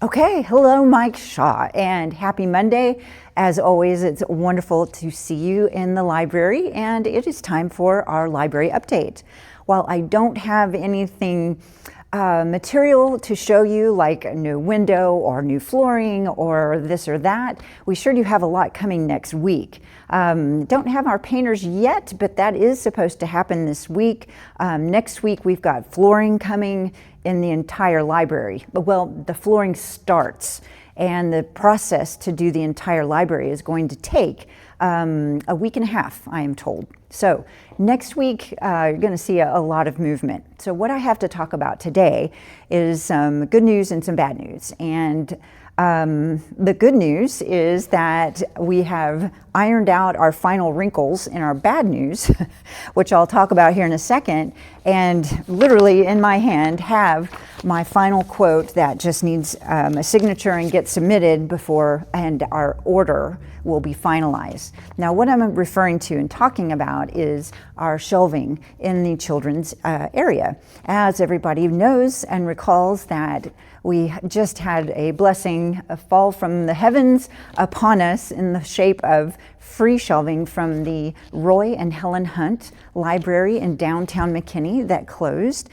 Okay, hello, Mike Shaw, and happy Monday. As always, it's wonderful to see you in the library, and it is time for our library update. While I don't have anything material to show you, like a new window or new flooring or this or that, we sure do have a lot coming next week. Don't have our painters yet, but that is supposed to happen this week. Next week, we've got flooring coming in the entire library. Well, the flooring starts, and the process to do the entire library is going to take a week and a half, I am told. So next week, you're going to see a lot of movement. So what I have to talk about today is some good news and some bad news. And the good news is that we have ironed out our final wrinkles in our bad news, which I'll talk about here in a second, and literally in my hand have my final quote that just needs a signature and get submitted before, and our order will be finalized. Now, what I'm referring to and talking about is our shelving in the children's area. As everybody knows and recalls, that we just had a blessing, a fall from the heavens upon us in the shape of free shelving from the Roy and Helen Hunt Library in downtown McKinney that closed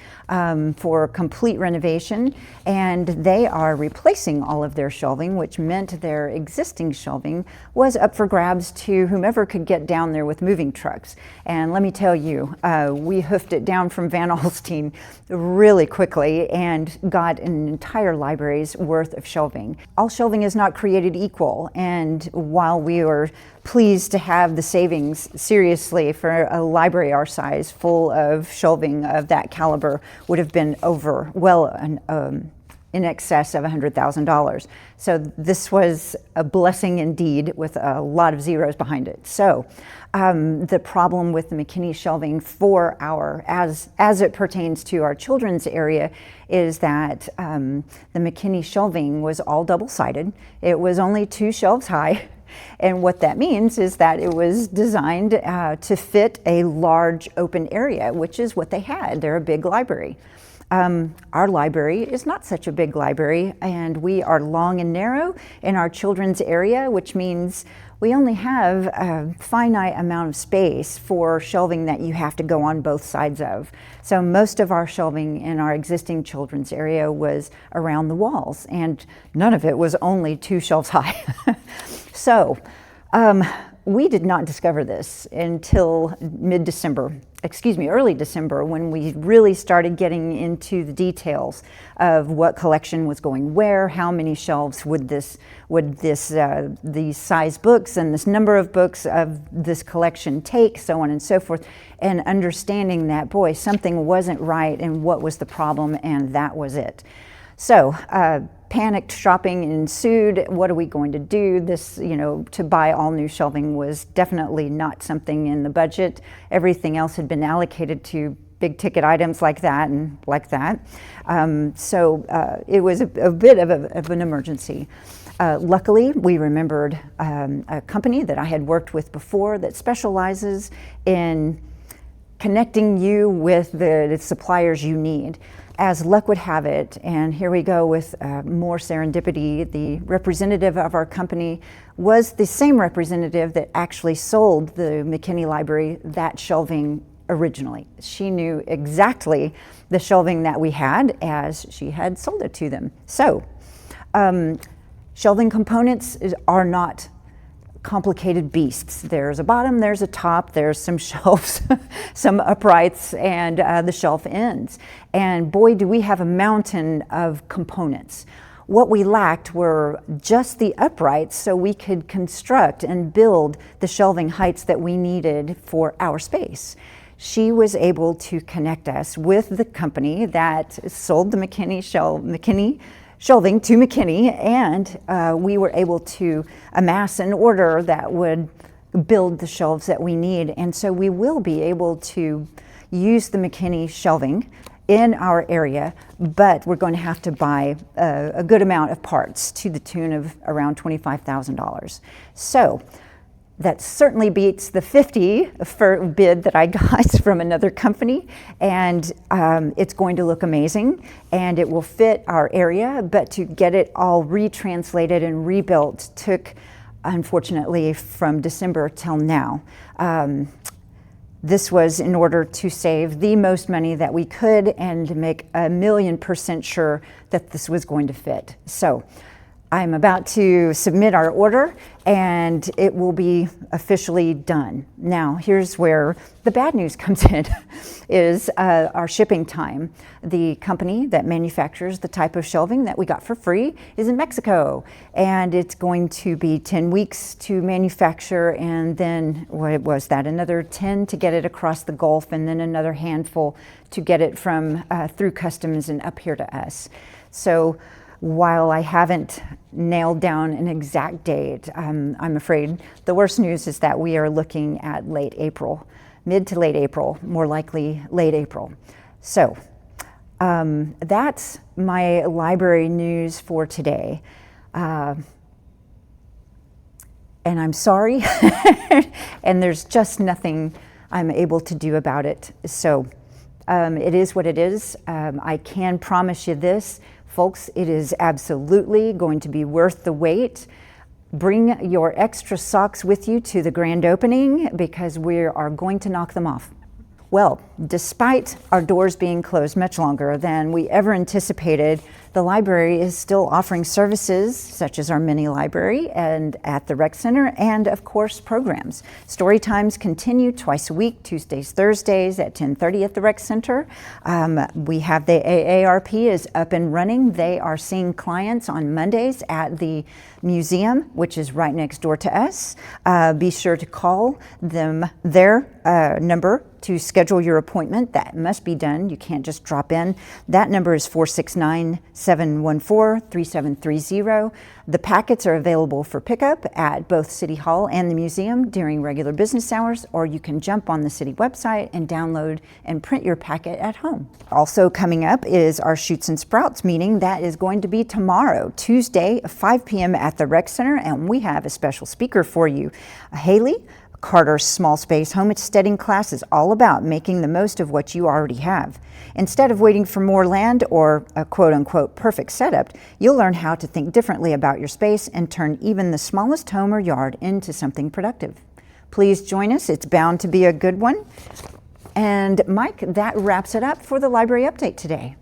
for complete renovation, and they are replacing all of their shelving, which meant their existing shelving was up for grabs to whomever could get down there with moving trucks. And let me tell you, we hoofed it down from Van Alstyne really quickly and got an entire library's worth of shelving. All shelving is not created equal, and while we were pleased to have the savings, seriously, for a library our size full of shelving of that caliber would have been in excess of $100,000. So this was a blessing indeed, with a lot of zeros behind it. So the problem with the McKinney shelving for as it pertains to our children's area, is that the McKinney shelving was all double-sided. It was only 2 shelves high. And what that means is that it was designed to fit a large open area, which is what they had. They're a big library. Our library is not such a big library, and we are long and narrow in our children's area, which means we only have a finite amount of space for shelving that you have to go on both sides of. So most of our shelving in our existing children's area was around the walls, and none of it was only 2 shelves high. So we did not discover this until early December, when we really started getting into the details of what collection was going where, how many shelves would these size books and this number of books of this collection take, so on and so forth, and understanding that, boy, something wasn't right and what was the problem, and that was it. So panicked shopping ensued. What are we going to do? This, to buy all new shelving was definitely not something in the budget. Everything else had been allocated to big ticket items like that and like that. So it was a bit of an emergency. Luckily, we remembered a company that I had worked with before that specializes in connecting you with the suppliers you need. As luck would have it, and here we go with more serendipity, the representative of our company was the same representative that actually sold the McKinney Library that shelving originally. She knew exactly the shelving that we had, as she had sold it to them. So, shelving components are not complicated beasts. There's a bottom, there's a top, there's some shelves, some uprights, and the shelf ends. And boy, do we have a mountain of components. What we lacked were just the uprights, so we could construct and build the shelving heights that we needed for our space. She was able to connect us with the company that sold the McKinney shelving to McKinney, and we were able to amass an order that would build the shelves that we need. And so we will be able to use the McKinney shelving in our area, but we're going to have to buy a good amount of parts to the tune of around $25,000. So That certainly beats the 50 for bid that I got from another company, and it's going to look amazing, and it will fit our area, but to get it all retranslated and rebuilt took, unfortunately, from December till now. This was in order to save the most money that we could and to make 1,000,000% sure that this was going to fit. So I'm about to submit our order and it will be officially done. Now, here's where the bad news comes in, is our shipping time. The company that manufactures the type of shelving that we got for free is in Mexico, and it's going to be 10 weeks to manufacture, and then, what was that, another 10 to get it across the Gulf, and then another handful to get it from through customs and up here to us. So while I haven't nailed down an exact date, I'm afraid the worst news is that we are looking at late April, mid to late April, more likely late April. So that's my library news for today. And I'm sorry, and there's just nothing I'm able to do about it. So it is what it is. I can promise you this, folks, it is absolutely going to be worth the wait. Bring your extra socks with you to the grand opening because we are going to knock them off. Well, despite our doors being closed much longer than we ever anticipated, the library is still offering services such as our mini library and at the rec center, and of course programs. Story times continue twice a week, Tuesdays, Thursdays at 10:30 at the rec center. We have the AARP is up and running. They are seeing clients on Mondays at the museum, which is right next door to us. Be sure to call them their number to schedule your appointment. That must be done. You can't just drop in. That number is 469-714-3730. The packets are available for pickup at both City Hall and the museum during regular business hours, or you can jump on the city website and download and print your packet at home. Also coming up is our Shoots and Sprouts meeting. That is going to be tomorrow, Tuesday, 5 p.m. at the Rec Center, and we have a special speaker for you. Haley Carter's Small Space Homesteading class is all about making the most of what you already have. Instead of waiting for more land or a quote-unquote perfect setup, you'll learn how to think differently about your space and turn even the smallest home or yard into something productive. Please join us. It's bound to be a good one. And Mike, that wraps it up for the library update today.